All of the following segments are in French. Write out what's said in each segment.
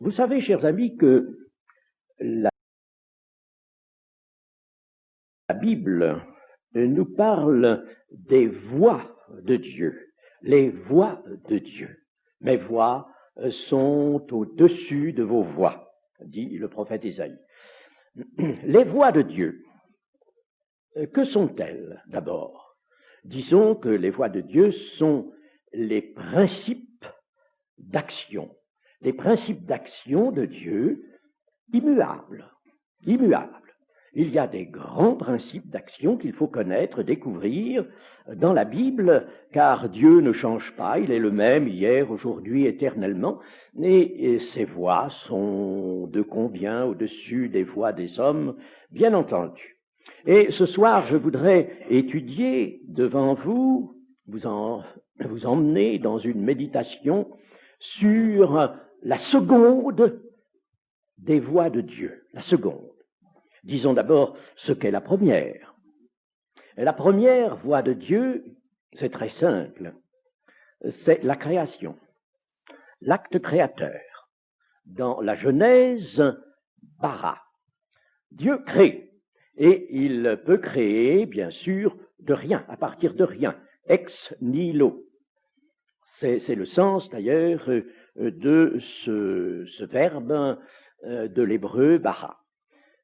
Vous savez, chers amis, que la Bible nous parle des voies de Dieu, les voies de Dieu. Mes voies sont au-dessus de vos voies, dit le prophète Isaïe. Les voies de Dieu, que sont-elles d'abord? Disons que les voies de Dieu sont les principes d'action de Dieu immuables. Il y a des grands principes d'action qu'il faut connaître, découvrir dans la Bible, car Dieu ne change pas, il est le même hier, aujourd'hui, éternellement, et ses voies sont de combien au-dessus des voies des hommes, bien entendu. Et ce soir, je voudrais étudier devant vous, vous emmener dans une méditation sur la seconde des voies de Dieu, la seconde. Disons d'abord ce qu'est la première. La première voie de Dieu, c'est très simple, c'est la création, l'acte créateur. Dans la Genèse, bara. Dieu crée, et il peut créer, bien sûr, de rien, à partir de rien, ex nihilo. C'est le sens, d'ailleurs, de ce verbe de l'hébreu bara.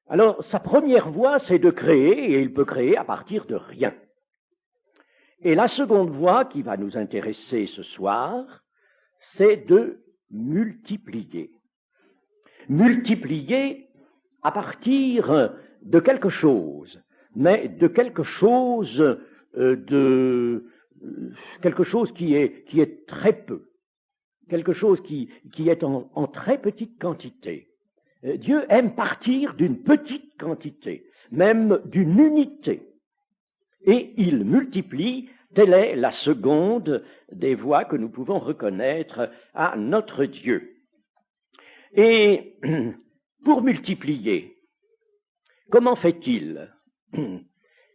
Alors, sa première voie, c'est de créer, et il peut créer à partir de rien. Et la seconde voie qui va nous intéresser ce soir, c'est de multiplier. Multiplier à partir de quelque chose, mais de quelque chose qui est très peu, quelque chose qui est en très petite quantité. Dieu aime partir d'une petite quantité, même d'une unité, et il multiplie. Telle est la seconde des voies que nous pouvons reconnaître à notre Dieu. Et pour multiplier, comment fait-il?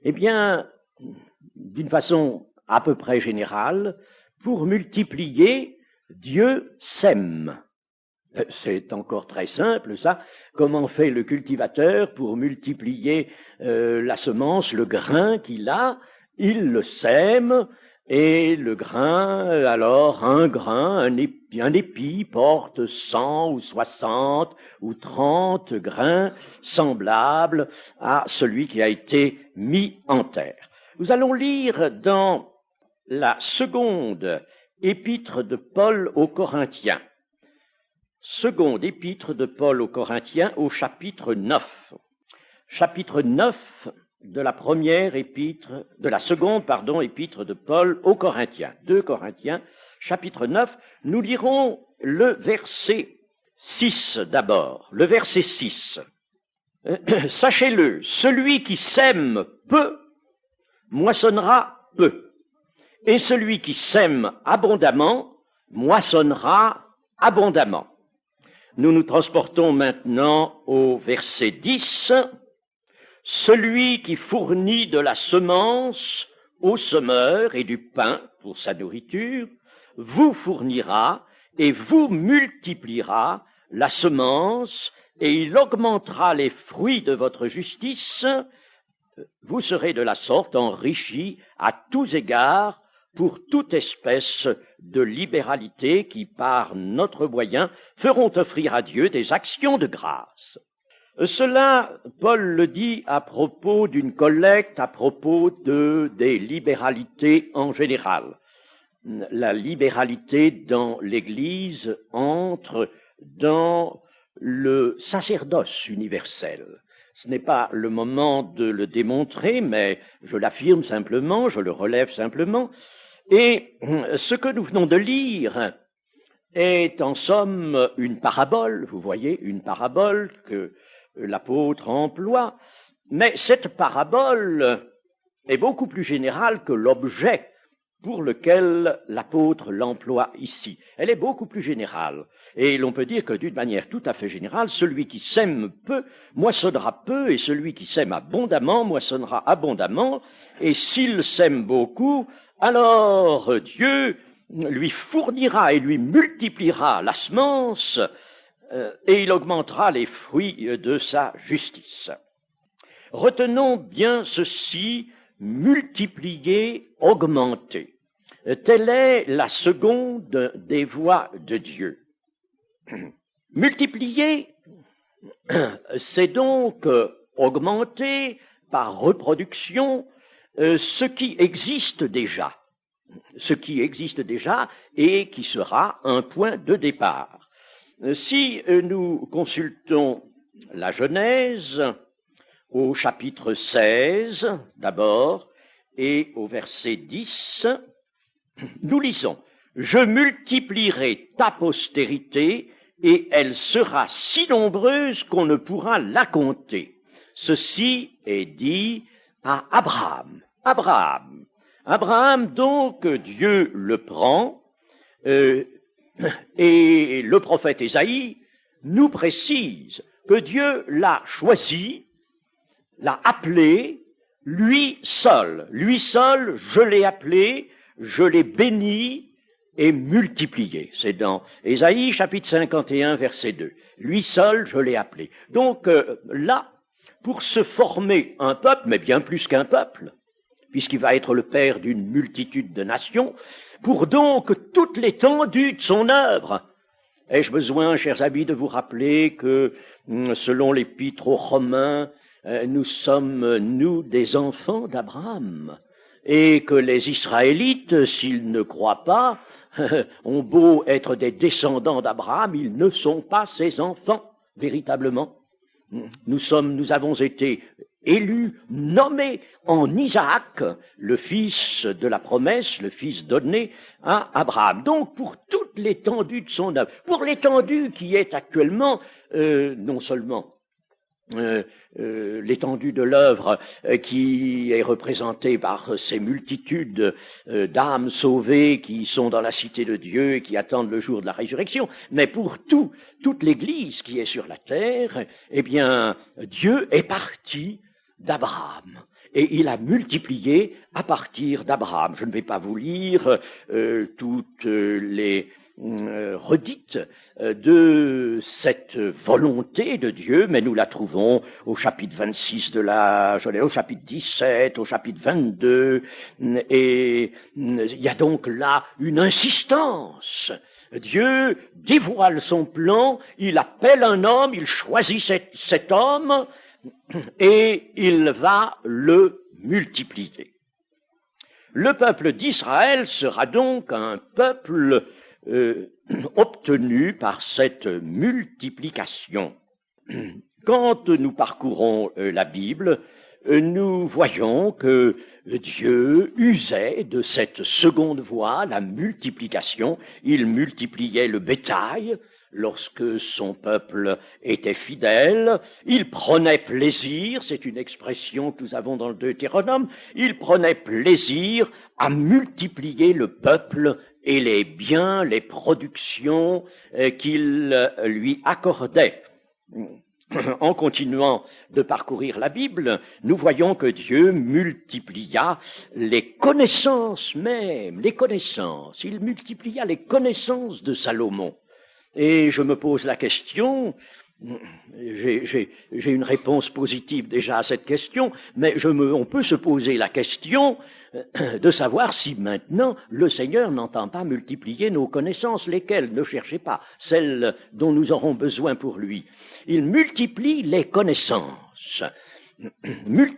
Eh bien, d'une façon à peu près générale, pour multiplier, Dieu sème. C'est encore très simple, ça. Comment fait le cultivateur pour multiplier la semence, le grain qu'il a? Il le sème, et le grain, alors un épi porte 100 ou 60 ou 30 grains semblables à celui qui a été mis en terre. Nous allons lire dans la seconde épître de Paul aux Corinthiens. Seconde épître de Paul aux Corinthiens au chapitre 9. Chapitre 9 de la seconde épître de Paul aux Corinthiens. 2 Corinthiens, chapitre 9. Nous lirons le verset 6 d'abord. Le verset 6. Sachez-le, celui qui sème peu, moissonnera peu. Et celui qui sème abondamment, moissonnera abondamment. Nous nous transportons maintenant au verset 10. Celui qui fournit de la semence au semeur et du pain pour sa nourriture, vous fournira et vous multipliera la semence et il augmentera les fruits de votre justice. Vous serez de la sorte enrichis à tous égards pour toute espèce de libéralité qui, par notre moyen, feront offrir à Dieu des actions de grâce. Cela, Paul le dit à propos d'une collecte, à propos des libéralités en général. La libéralité dans l'Église entre dans le sacerdoce universel. Ce n'est pas le moment de le démontrer, mais je l'affirme simplement, je le relève simplement. Et ce que nous venons de lire est en somme une parabole, vous voyez, une parabole que l'apôtre emploie, mais cette parabole est beaucoup plus générale que l'objet pour lequel l'apôtre l'emploie ici. Elle est beaucoup plus générale. Et l'on peut dire que d'une manière tout à fait générale, celui qui sème peu, moissonnera peu, et celui qui sème abondamment, moissonnera abondamment. Et s'il sème beaucoup, alors Dieu lui fournira et lui multipliera la semence et il augmentera les fruits de sa justice. Retenons bien ceci, multiplier, augmenter. Telle est la seconde des voies de Dieu. Multiplier, c'est donc augmenter par reproduction ce qui existe déjà. Ce qui existe déjà et qui sera un point de départ. Si nous consultons la Genèse, au chapitre 16 d'abord, et au verset 10, nous lisons « Je multiplierai ta postérité, et elle sera si nombreuse qu'on ne pourra la compter. » Ceci est dit à Abraham. Abraham, donc, Dieu le prend, et le prophète Ésaïe nous précise que Dieu l'a choisi, l'a appelé, lui seul, je l'ai appelé, je l'ai béni et multiplié. C'est dans Ésaïe chapitre 51, verset 2. Lui seul, je l'ai appelé. Donc là, pour se former un peuple, mais bien plus qu'un peuple, puisqu'il va être le père d'une multitude de nations, pour donc toute l'étendue de son œuvre. Ai-je besoin, chers amis, de vous rappeler que, selon l'épître aux Romains, nous sommes, nous, des enfants d'Abraham, et que les Israélites, s'ils ne croient pas, ont beau être des descendants d'Abraham, ils ne sont pas ses enfants, véritablement. Nous avons été élus, nommés en Isaac, le fils de la promesse, le fils donné à Abraham. Donc, pour toute l'étendue de son œuvre, pour l'étendue qui est actuellement, non seulement l'étendue de l'œuvre qui est représentée par ces multitudes d'âmes sauvées qui sont dans la cité de Dieu et qui attendent le jour de la résurrection, mais pour toute l'Église qui est sur la terre, eh bien, Dieu est parti d'Abraham. Et il a multiplié à partir d'Abraham. Je ne vais pas vous lire toutes les redite de cette volonté de Dieu, mais nous la trouvons au chapitre 26 au chapitre 17, au chapitre 22, et il y a donc là une insistance. Dieu dévoile son plan, il appelle un homme, il choisit cet homme, et il va le multiplier. Le peuple d'Israël sera donc un peuple obtenu par cette multiplication. Quand nous parcourons la Bible, nous voyons que Dieu usait de cette seconde voie, la multiplication. Il multipliait le bétail lorsque son peuple était fidèle. Il prenait plaisir, c'est une expression que nous avons dans le Deutéronome, il prenait plaisir à multiplier le peuple et les biens, les productions qu'il lui accordait. En continuant de parcourir la Bible, nous voyons que Dieu multiplia les connaissances même, les connaissances. Il multiplia les connaissances de Salomon. Et je me pose la question, j'ai une réponse positive déjà à cette question, mais on peut se poser la question de savoir si maintenant le Seigneur n'entend pas multiplier nos connaissances, lesquelles, ne cherchez pas, celles dont nous aurons besoin pour lui. Il multiplie les connaissances.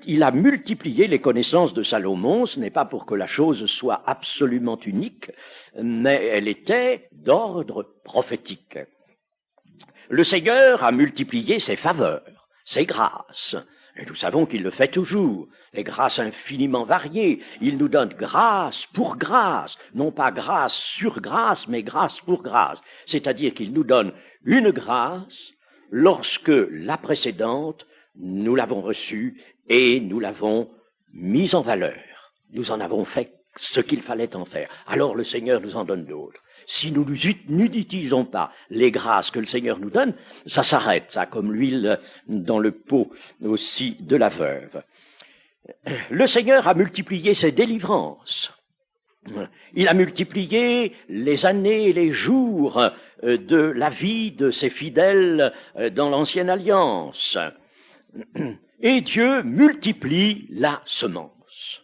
Il a multiplié les connaissances de Salomon, ce n'est pas pour que la chose soit absolument unique, mais elle était d'ordre prophétique. Le Seigneur a multiplié ses faveurs, ses grâces. Et nous savons qu'il le fait toujours. Les grâces infiniment variées. Il nous donne grâce pour grâce. Non pas grâce sur grâce, mais grâce pour grâce. C'est-à-dire qu'il nous donne une grâce lorsque la précédente, nous l'avons reçue et nous l'avons mise en valeur. Nous en avons fait ce qu'il fallait en faire. Alors le Seigneur nous en donne d'autres. Si nous n'utilisons pas les grâces que le Seigneur nous donne, ça s'arrête, ça, comme l'huile dans le pot aussi de la veuve. Le Seigneur a multiplié ses délivrances. Il a multiplié les années et les jours de la vie de ses fidèles dans l'Ancienne Alliance. Et Dieu multiplie la semence.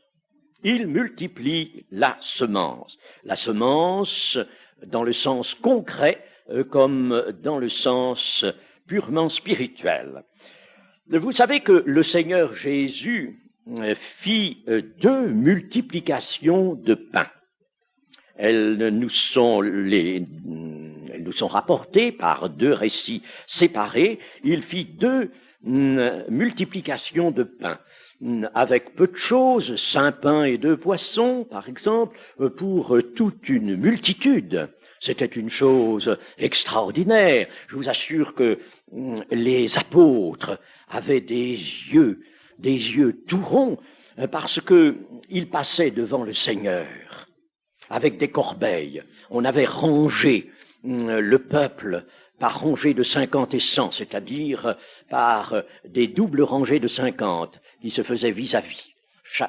Il multiplie la semence. La semence dans le sens concret comme dans le sens purement spirituel. Vous savez que le Seigneur Jésus fit 2 multiplications de pain. Elles nous sont rapportées par 2 récits séparés. Il fit 2 multiplications de pain, avec peu de choses, 5 pains et 2 poissons, par exemple, pour toute une multitude. C'était une chose extraordinaire. Je vous assure que les apôtres avaient des yeux tout ronds, parce que ils passaient devant le Seigneur avec des corbeilles. On avait rangé le peuple par rangées de 50 et 100, c'est-à-dire par des doubles rangées de 50 qui se faisaient vis-à-vis.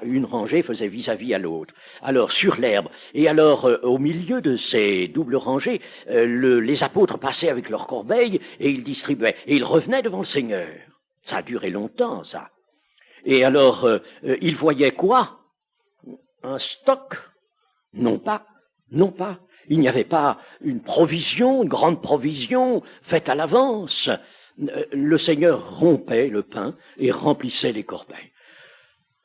Une rangée faisait vis-à-vis à l'autre. Alors, sur l'herbe. Et alors, au milieu de ces doubles rangées, les apôtres passaient avec leurs corbeilles et ils distribuaient. Et ils revenaient devant le Seigneur. Ça a duré longtemps, ça. Et alors, ils voyaient quoi? Un stock? Non pas. Il n'y avait pas une provision, une grande provision faite à l'avance. Le Seigneur rompait le pain et remplissait les corbeilles.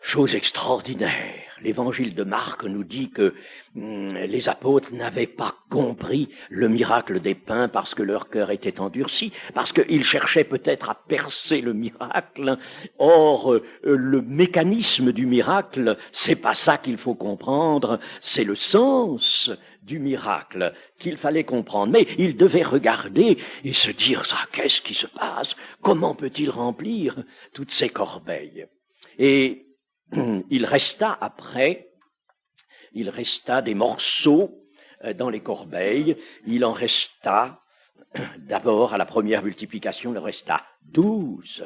Chose extraordinaire. L'évangile de Marc nous dit que les apôtres n'avaient pas compris le miracle des pains parce que leur cœur était endurci, parce qu'ils cherchaient peut-être à percer le miracle. Or, le mécanisme du miracle, c'est pas ça qu'il faut comprendre, c'est le sens du miracle qu'il fallait comprendre. Mais il devait regarder et se dire, ça, qu'est-ce qui se passe? Comment peut-il remplir toutes ces corbeilles? Et il resta des morceaux dans les corbeilles. Il en resta, d'abord à la première multiplication, il en resta 12.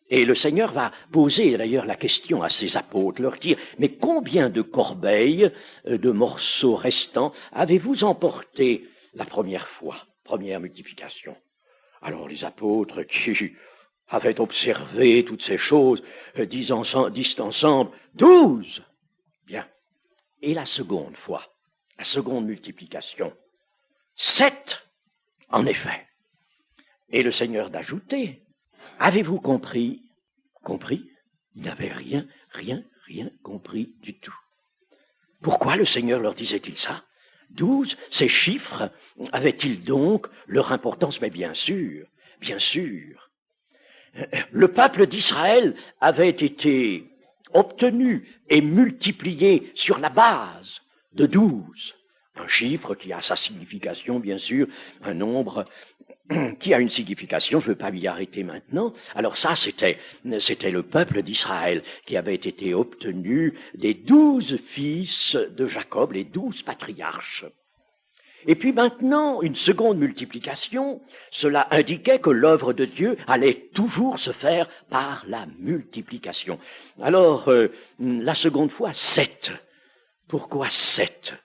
Et le Seigneur va poser d'ailleurs la question à ses apôtres, leur dire, mais combien de corbeilles, de morceaux restants, avez-vous emporté la première fois, première multiplication? Alors les apôtres qui avaient observé toutes ces choses, disent ensemble, 12. Bien. Et la seconde fois, la seconde multiplication, 7, en effet. Et le Seigneur d'ajouter, avez-vous compris? Compris? Ils n'avaient rien compris du tout. Pourquoi le Seigneur leur disait-il ça? 12, ces chiffres avaient-ils donc leur importance? Mais bien sûr. Le peuple d'Israël avait été obtenu et multiplié sur la base de 12. Un chiffre qui a sa signification, bien sûr, un nombre qui a une signification, je ne veux pas m'y arrêter maintenant. Alors ça, c'était le peuple d'Israël qui avait été obtenu des 12 fils de Jacob, les 12 patriarches. Et puis maintenant, une seconde multiplication, cela indiquait que l'œuvre de Dieu allait toujours se faire par la multiplication. Alors, la seconde fois, 7. Pourquoi 7?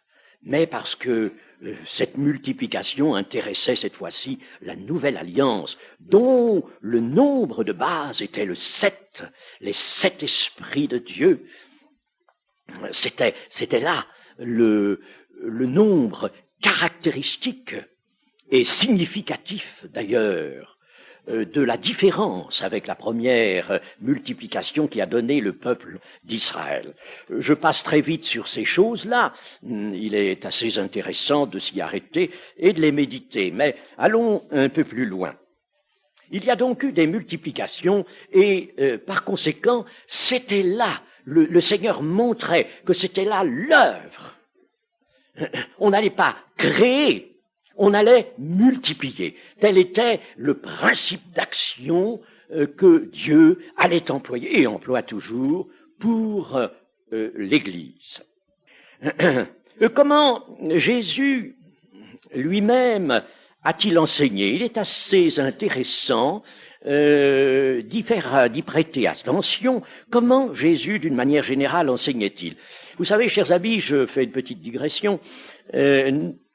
Mais parce que cette multiplication intéressait cette fois-ci la nouvelle alliance, dont le nombre de base était le 7, les 7 esprits de Dieu. C'était là le nombre caractéristique et significatif d'ailleurs de la différence avec la première multiplication qui a donné le peuple d'Israël. Je passe très vite sur ces choses-là. Il est assez intéressant de s'y arrêter et de les méditer. Mais allons un peu plus loin. Il y a donc eu des multiplications et par conséquent, c'était là, le Seigneur montrait que c'était là l'œuvre. On n'allait pas créer, on allait multiplier. Tel était le principe d'action que Dieu allait employer et emploie toujours pour l'Église. Comment Jésus lui-même a-t-il enseigné? Il est assez intéressant d'y prêter attention. Comment Jésus, d'une manière générale, enseignait-il? Vous savez, chers amis, je fais une petite digression.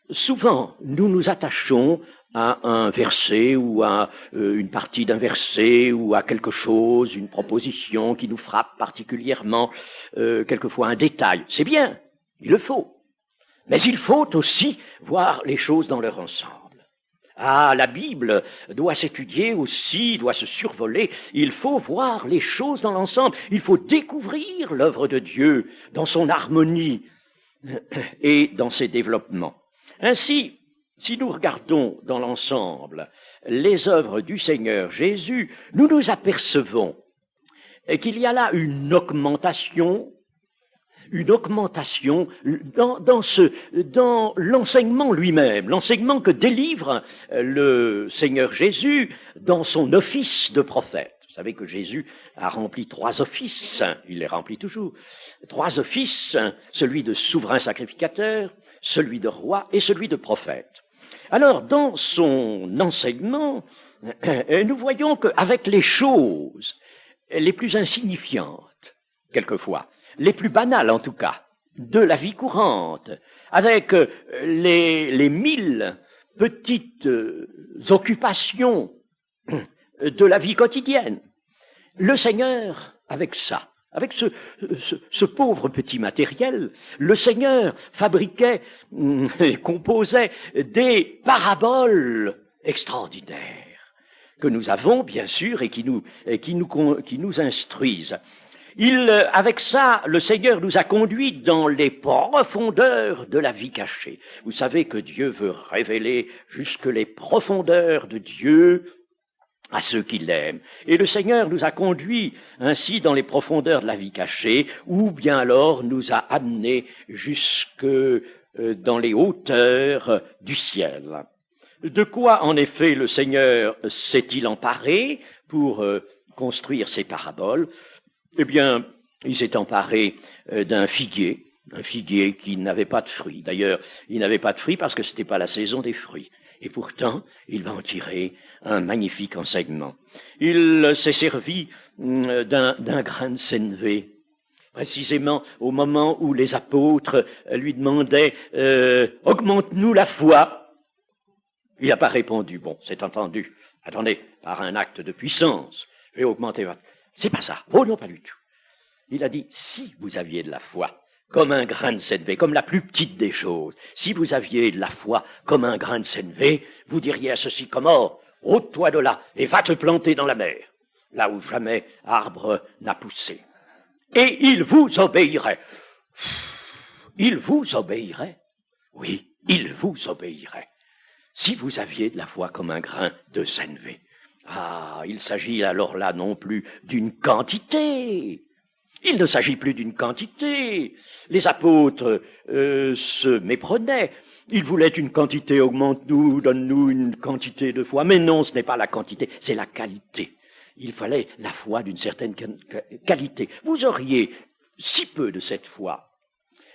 Souvent, nous nous attachons à un verset ou à une partie d'un verset ou à quelque chose, une proposition qui nous frappe particulièrement, quelquefois un détail. C'est bien, il le faut. Mais il faut aussi voir les choses dans leur ensemble. Ah, la Bible doit s'étudier aussi, doit se survoler. Il faut voir les choses dans l'ensemble. Il faut découvrir l'œuvre de Dieu dans son harmonie et dans ses développements. Ainsi, si nous regardons dans l'ensemble les œuvres du Seigneur Jésus, nous nous apercevons qu'il y a là une augmentation dans l'enseignement lui-même, l'enseignement que délivre le Seigneur Jésus dans son office de prophète. Vous savez que Jésus a rempli 3 offices, il les remplit toujours, 3 offices, celui de souverain sacrificateur, celui de roi et celui de prophète. Alors, dans son enseignement, nous voyons qu'avec les choses les plus insignifiantes, quelquefois, les plus banales en tout cas, de la vie courante, avec les 1000 petites occupations de la vie quotidienne, le Seigneur, avec ça, avec ce pauvre petit matériel, le Seigneur fabriquait et composait des paraboles extraordinaires que nous avons, bien sûr, et qui nous instruisent. Avec ça, le Seigneur nous a conduits dans les profondeurs de la vie cachée. Vous savez que Dieu veut révéler jusque les profondeurs de Dieu à ceux qui l'aiment. Et le Seigneur nous a conduits ainsi dans les profondeurs de la vie cachée, ou bien alors nous a amenés jusque dans les hauteurs du ciel. De quoi, en effet, le Seigneur s'est-il emparé pour construire ces paraboles? Eh bien, il s'est emparé d'un figuier, un figuier qui n'avait pas de fruits. D'ailleurs, il n'avait pas de fruits parce que c'était pas la saison des fruits. Et pourtant, il va en tirer un magnifique enseignement. Il s'est servi d'un grain de sénévé, précisément au moment où les apôtres lui demandaient « Augmente-nous la foi ». Il n'a pas répondu « Bon, c'est entendu, attendez, par un acte de puissance, je vais augmenter votre... » C'est pas ça. Oh non, pas du tout. Il a dit « Si vous aviez de la foi, comme un grain de sénévé, comme la plus petite des choses. Si vous aviez de la foi comme un grain de sénévé, vous diriez à ceci comme or, ôte-toi de là et va te planter dans la mer, là où jamais arbre n'a poussé. Et il vous obéirait. Il vous obéirait. Oui, il vous obéirait. Si vous aviez de la foi comme un grain de sénévé. Ah, il s'agit alors là non plus d'une quantité. Il ne s'agit plus d'une quantité. Les apôtres se méprenaient. Ils voulaient une quantité, augmente-nous, donne-nous une quantité de foi. Mais non, ce n'est pas la quantité, c'est la qualité. Il fallait la foi d'une certaine qualité. Vous auriez si peu de cette foi,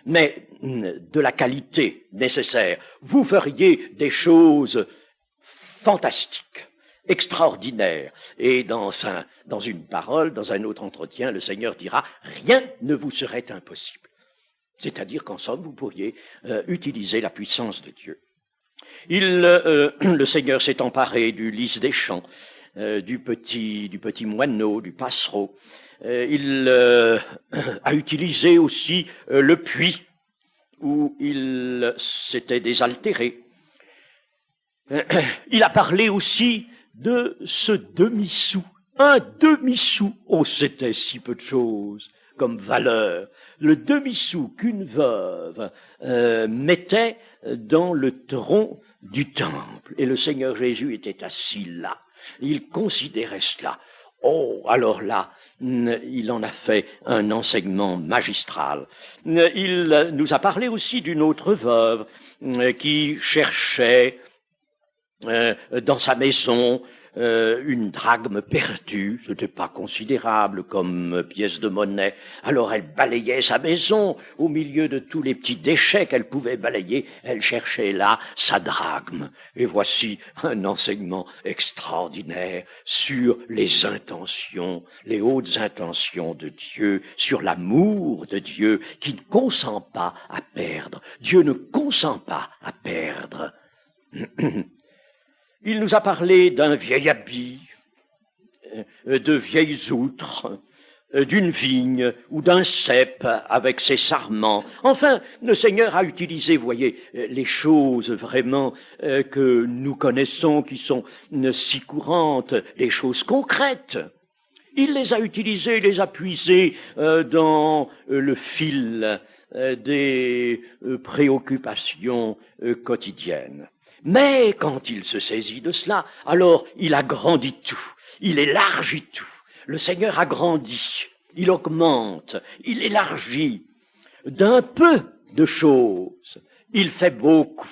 mais de la qualité nécessaire. Vous feriez des choses fantastiques, extraordinaire. Et dans une parole, dans un autre entretien, le Seigneur dira « Rien ne vous serait impossible ». C'est-à-dire qu'en somme, vous pourriez utiliser la puissance de Dieu. Le Seigneur s'est emparé du lys des champs, du petit moineau, du passereau. Il a utilisé aussi le puits où il s'était désaltéré. Il a parlé aussi de ce demi-sou. Un demi-sou, oh, c'était si peu de choses comme valeur. Le demi-sou qu'une veuve mettait dans le tronc du temple. Et le Seigneur Jésus était assis là. Il considérait cela. Oh, alors là, il en a fait un enseignement magistral. Il nous a parlé aussi d'une autre veuve qui cherchait dans sa maison une drachme perdue, ce n'était pas considérable comme pièce de monnaie. Alors elle balayait sa maison, au milieu de tous les petits déchets qu'elle pouvait balayer, elle cherchait là sa drachme. Et voici un enseignement extraordinaire sur les intentions, les hautes intentions de Dieu, sur l'amour de Dieu qui ne consent pas à perdre. Dieu ne consent pas à perdre. Il nous a parlé d'un vieil habit, de vieilles outres, d'une vigne ou d'un cep avec ses sarments. Enfin, le Seigneur a utilisé, voyez, les choses vraiment que nous connaissons, qui sont si courantes, les choses concrètes. Il les a utilisées, les a puisées dans le fil des préoccupations quotidiennes. Mais quand il se saisit de cela, alors il agrandit tout, il élargit tout. Le Seigneur agrandit, il augmente, il élargit. D'un peu de choses, il fait beaucoup.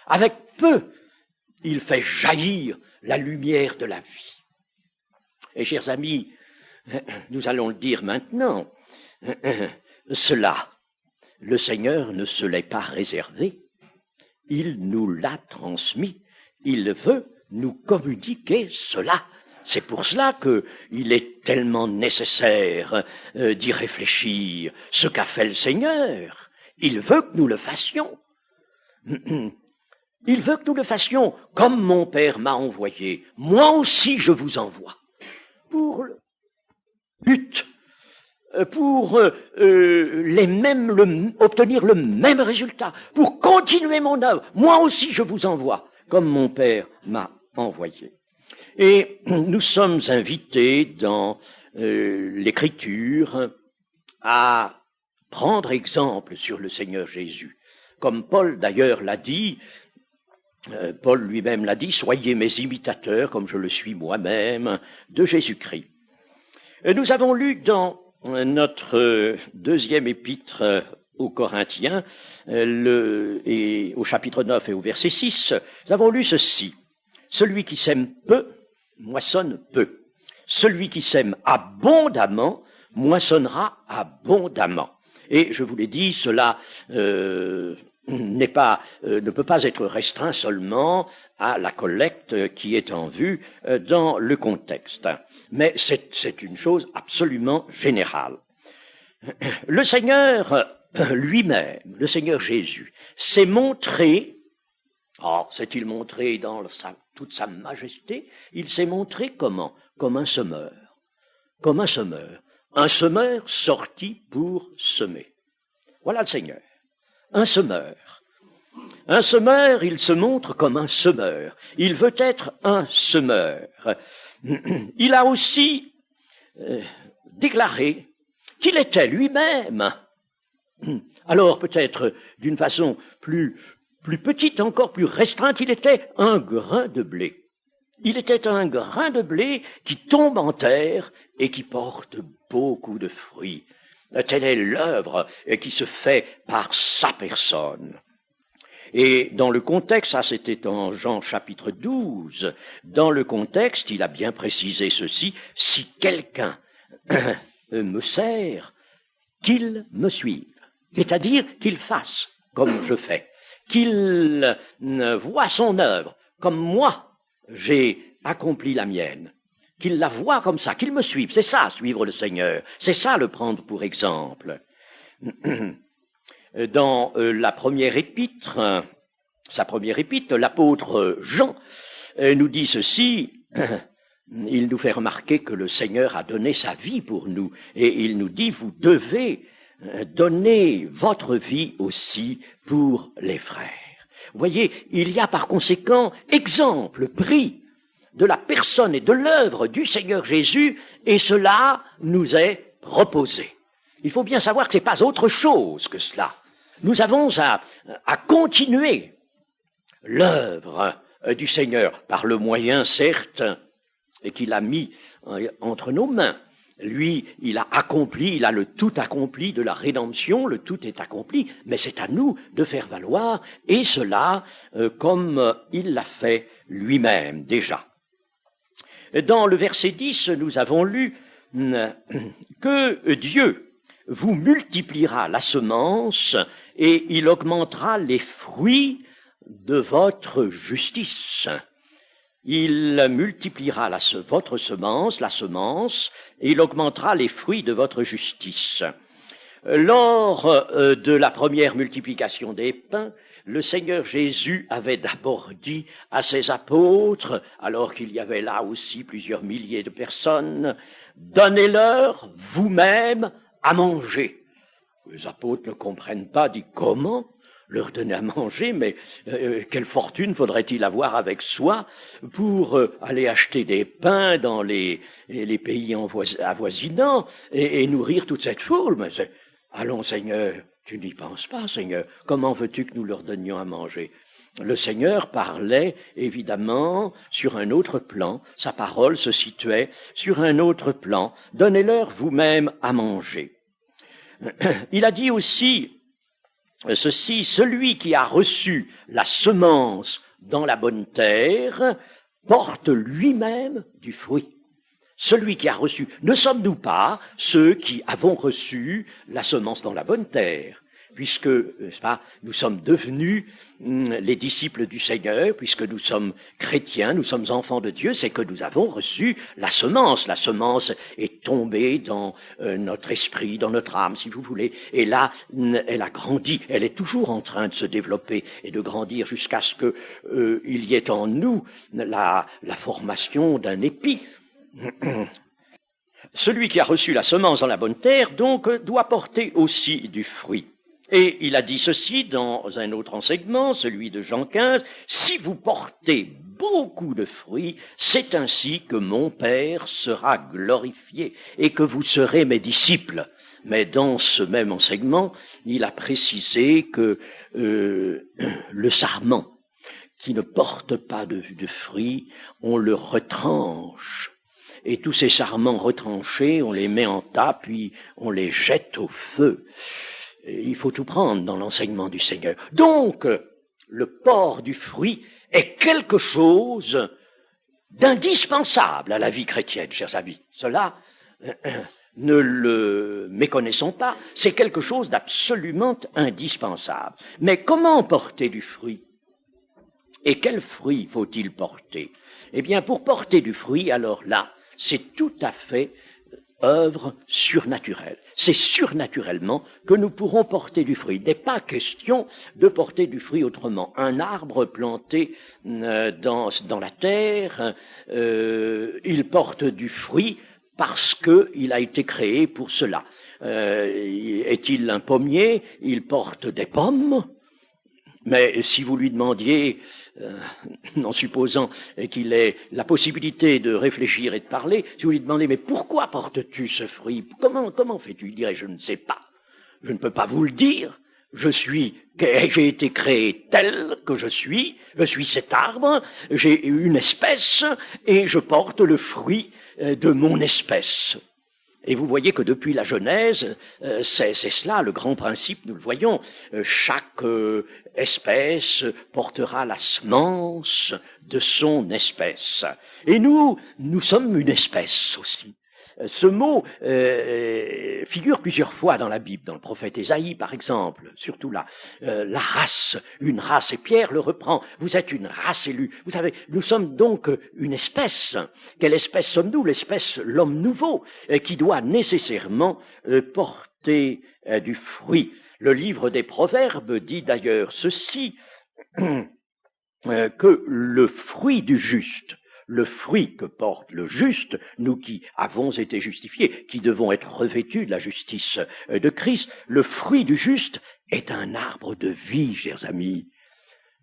Avec peu, il fait jaillir la lumière de la vie. Et chers amis, nous allons le dire maintenant, cela, le Seigneur ne se l'est pas réservé. Il nous l'a transmis. Il veut nous communiquer cela. C'est pour cela qu'il est tellement nécessaire d'y réfléchir. Ce qu'a fait le Seigneur, il veut que nous le fassions. Il veut que nous le fassions comme mon Père m'a envoyé. Moi aussi je vous envoie. Pour le but, pour obtenir le même résultat, pour continuer mon œuvre. Moi aussi je vous envoie, comme mon Père m'a envoyé. Et nous sommes invités dans l'Écriture à prendre exemple sur le Seigneur Jésus. Comme Paul d'ailleurs l'a dit, Paul lui-même l'a dit, soyez mes imitateurs comme je le suis moi-même de Jésus-Christ. Nous avons lu dans notre deuxième épître aux Corinthiens, et au chapitre 9 et au verset 6, nous avons lu ceci. Celui qui sème peu, moissonne peu. Celui qui sème abondamment, moissonnera abondamment. Et je vous l'ai dit, cela ne peut pas être restreint seulement à la collecte qui est en vue dans le contexte. Mais c'est une chose absolument générale. Le Seigneur lui-même, le Seigneur Jésus, s'est montré, s'est-il montré dans toute sa majesté? Il s'est montré comment? Comme un semeur. Comme un semeur. Un semeur sorti pour semer. Voilà le Seigneur. Un semeur. Un semeur, il se montre comme un semeur. Il veut être un semeur. Il a aussi déclaré qu'il était lui-même. Alors peut-être d'une façon plus petite, encore plus restreinte, il était un grain de blé. Il était un grain de blé qui tombe en terre et qui porte beaucoup de fruits. Telle est l'œuvre qui se fait par sa personne. Et dans le contexte, ça c'était en Jean chapitre 12, dans le contexte, il a bien précisé ceci, si quelqu'un me sert, qu'il me suive. C'est-à-dire qu'il fasse comme je fais, qu'il voie son œuvre comme moi j'ai accompli la mienne, qu'il la voie comme ça, qu'il me suive. C'est ça, suivre le Seigneur. C'est ça, le prendre pour exemple. Dans la première épître, sa première épître, l'apôtre Jean nous dit ceci. Il nous fait remarquer que le Seigneur a donné sa vie pour nous. Et il nous dit, vous devez donner votre vie aussi pour les frères. Vous voyez, il y a par conséquent exemple pris de la personne et de l'œuvre du Seigneur Jésus, et cela nous est proposé. Il faut bien savoir que ce n'est pas autre chose que cela. Nous avons à continuer l'œuvre du Seigneur par le moyen, certes, et qu'il a mis entre nos mains. Lui, il a accompli, il a le tout accompli de la rédemption, le tout est accompli, mais c'est à nous de faire valoir, et cela comme il l'a fait lui-même déjà. Dans le verset 10, nous avons lu que Dieu vous multipliera la semence et il augmentera les fruits de votre justice. Il multipliera votre semence, la semence, et il augmentera les fruits de votre justice. Lors de la première multiplication des pains, le Seigneur Jésus avait d'abord dit à ses apôtres, alors qu'il y avait là aussi plusieurs milliers de personnes, « Donnez-leur vous-même à manger ». Les apôtres ne comprennent pas, dit « Comment ? Leur donner à manger, mais quelle fortune faudrait-il avoir avec soi pour aller acheter des pains dans les pays avoisinants et nourrir toute cette foule? Mais allons, Seigneur, tu n'y penses pas, Seigneur. Comment veux-tu que nous leur donnions à manger? Le Seigneur parlait, évidemment, sur un autre plan. Sa parole se situait sur un autre plan. Donnez-leur vous-même à manger. Il a dit aussi ceci, celui qui a reçu la semence dans la bonne terre porte lui-même du fruit. Celui qui a reçu, ne sommes-nous pas ceux qui avons reçu la semence dans la bonne terre, puisque, n'est-ce pas, nous sommes devenus les disciples du Seigneur, puisque nous sommes chrétiens, nous sommes enfants de Dieu, c'est que nous avons reçu la semence. La semence est tombée dans notre esprit, dans notre âme, si vous voulez, et là, elle a grandi, elle est toujours en train de se développer et de grandir jusqu'à ce que il y ait en nous la formation d'un épi. Celui qui a reçu la semence dans la bonne terre, donc, doit porter aussi du fruit. Et il a dit ceci dans un autre enseignement, celui de Jean 15, « Si vous portez beaucoup de fruits, c'est ainsi que mon Père sera glorifié et que vous serez mes disciples. » Mais dans ce même enseignement, il a précisé que le sarment qui ne porte pas de fruits, on le retranche. Et tous ces sarments retranchés, on les met en tas, puis on les jette au feu. Et il faut tout prendre dans l'enseignement du Seigneur. Donc, le port du fruit est quelque chose d'indispensable à la vie chrétienne, chers amis. Cela, ne le méconnaissons pas, c'est quelque chose d'absolument indispensable. Mais comment porter du fruit? Et quel fruit faut-il porter? Eh bien, pour porter du fruit, alors là, c'est tout à fait œuvre surnaturelle. C'est surnaturellement que nous pourrons porter du fruit. Il n'est pas question de porter du fruit autrement. Un arbre planté dans la terre, il porte du fruit parce qu'il a été créé pour cela. Est-il un pommier? Il porte des pommes. Mais si vous lui demandiez, en supposant qu'il ait la possibilité de réfléchir et de parler, si vous lui demandez, mais pourquoi portes-tu ce fruit? Comment fais-tu? Il dirait, je ne sais pas. Je ne peux pas vous le dire. J'ai été créé tel que je suis cet arbre, j'ai une espèce et je porte le fruit de mon espèce. Et vous voyez que depuis la Genèse, c'est cela le grand principe, nous le voyons. Chaque espèce portera la semence de son espèce. Et nous sommes une espèce aussi. Ce mot figure plusieurs fois dans la Bible, dans le prophète Ésaïe par exemple, surtout là, la race, une race, et Pierre le reprend, vous êtes une race élue. Vous savez, nous sommes donc une espèce. Quelle espèce sommes-nous? L'espèce, l'homme nouveau, qui doit nécessairement porter du fruit. Le livre des Proverbes dit d'ailleurs ceci, que le fruit du juste, le fruit que porte le juste, nous qui avons été justifiés, qui devons être revêtus de la justice de Christ, le fruit du juste est un arbre de vie, chers amis.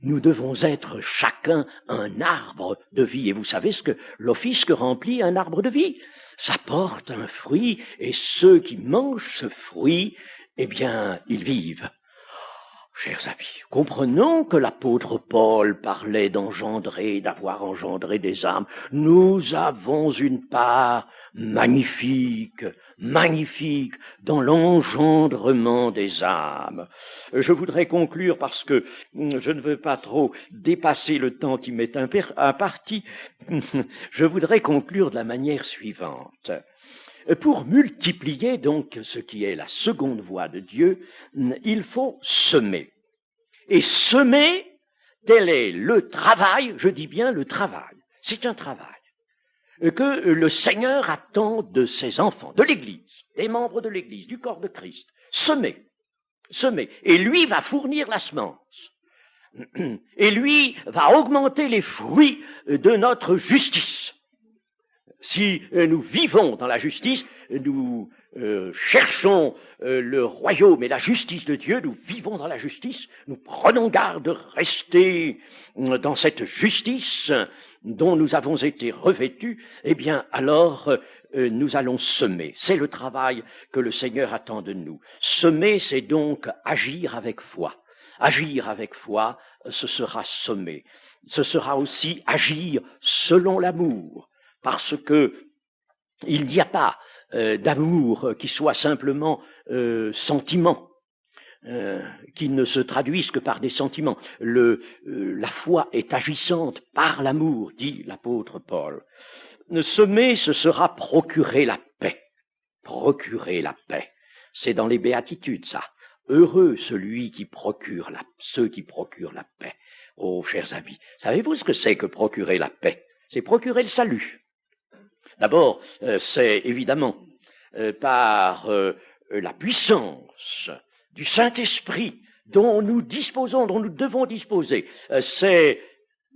Nous devons être chacun un arbre de vie. Et vous savez l'office que remplit un arbre de vie? Ça porte un fruit, et ceux qui mangent ce fruit, eh bien, ils vivent. Chers amis, comprenons que l'apôtre Paul parlait d'engendrer, d'avoir engendré des âmes. Nous avons une part magnifique magnifique dans l'engendrement des âmes. Je voudrais conclure parce que je ne veux pas trop dépasser le temps qui m'est imparti. Je voudrais conclure de la manière suivante. Pour multiplier donc ce qui est la seconde voie de Dieu, il faut semer. Et semer, tel est le travail, je dis bien le travail, c'est un travail que le Seigneur attend de ses enfants, de l'Église, des membres de l'Église, du corps de Christ. Semer. Et lui va fournir la semence. Et lui va augmenter les fruits de notre justice. Si nous vivons dans la justice, nous cherchons le royaume et la justice de Dieu, nous vivons dans la justice, nous prenons garde de rester dans cette justice dont nous avons été revêtus, eh bien alors nous allons semer. C'est le travail que le Seigneur attend de nous. Semer, c'est donc agir avec foi. Agir avec foi, ce sera semer. Ce sera aussi agir selon l'amour, parce que il n'y a pas d'amour qui soit simplement sentiment, qui ne se traduise que par des sentiments. La foi est agissante par l'amour, dit l'apôtre Paul. Semer, ce sera procurer la paix. Procurer la paix. C'est dans les béatitudes, ça. Heureux ceux qui procurent la paix. Oh, chers amis, savez-vous ce que c'est que procurer la paix? C'est procurer le salut. D'abord, c'est évidemment par la puissance du Saint-Esprit dont nous disposons, dont nous devons disposer. C'est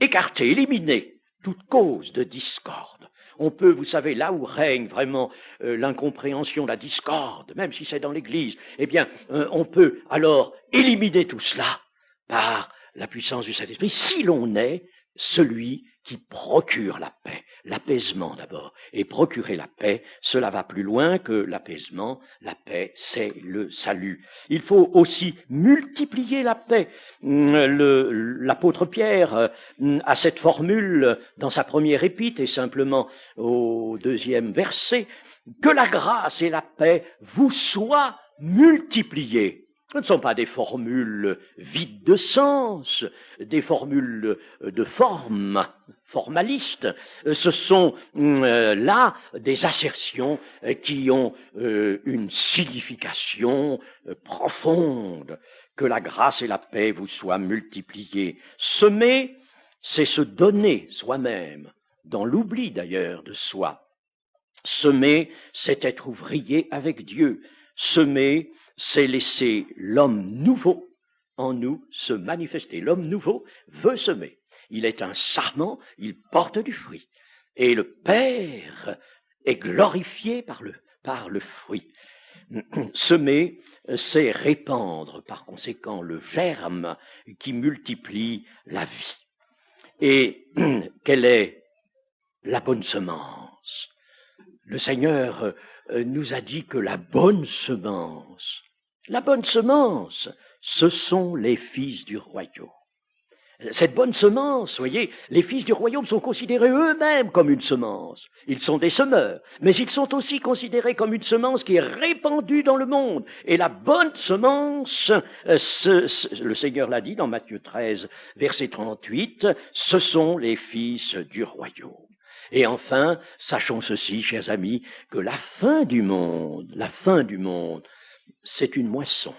écarter, éliminer toute cause de discorde. On peut, vous savez, là où règne vraiment l'incompréhension, la discorde, même si c'est dans l'Église, eh bien, on peut alors éliminer tout cela par la puissance du Saint-Esprit, si l'on est celui qui procure la paix, l'apaisement d'abord. Et procurer la paix, cela va plus loin que l'apaisement. La paix, c'est le salut. Il faut aussi multiplier la paix. L'apôtre Pierre a cette formule dans sa première épître, et simplement au 2e verset, que la grâce et la paix vous soient multipliées. Ce ne sont pas des formules vides de sens, des formules de forme, formalistes. Ce sont là des assertions qui ont une signification profonde. Que la grâce et la paix vous soient multipliées. Semer, c'est se donner soi-même, dans l'oubli d'ailleurs de soi. Semer, c'est être ouvrier avec Dieu. Semer, c'est laisser l'homme nouveau en nous se manifester. L'homme nouveau veut semer. Il est un sarment, il porte du fruit. Et le Père est glorifié par le fruit. Semer, c'est répandre par conséquent le germe qui multiplie la vie. Et quelle est la bonne semence? Le Seigneur nous a dit que la bonne semence, ce sont les fils du royaume. Cette bonne semence, voyez, les fils du royaume sont considérés eux-mêmes comme une semence. Ils sont des semeurs, mais ils sont aussi considérés comme une semence qui est répandue dans le monde. Et la bonne semence, le Seigneur l'a dit dans Matthieu 13, verset 38, ce sont les fils du royaume. Et enfin, sachons ceci, chers amis, que la fin du monde, c'est une moisson.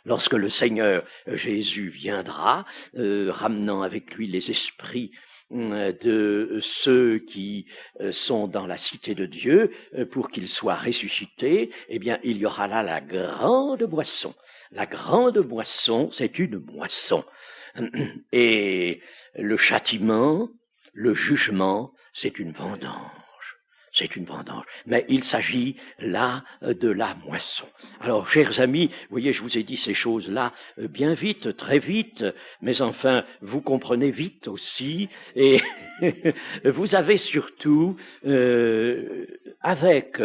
Lorsque le Seigneur Jésus viendra, ramenant avec lui les esprits de ceux qui sont dans la cité de Dieu, pour qu'ils soient ressuscités, eh bien, il y aura là la grande moisson. La grande moisson, c'est une moisson. Et le châtiment, le jugement, c'est une vendange. C'est une vendange. Mais il s'agit là de la moisson. Alors, chers amis, vous voyez, je vous ai dit ces choses-là bien vite, très vite, mais enfin, vous comprenez vite aussi, et vous avez surtout avec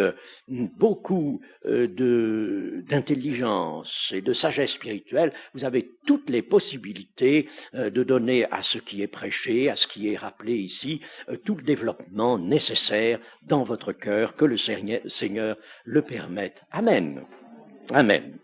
beaucoup d'intelligence et de sagesse spirituelle, vous avez toutes les possibilités de donner à ce qui est prêché, à ce qui est rappelé ici, tout le développement nécessaire dans votre cœur, que le Seigneur le permette. Amen. Amen.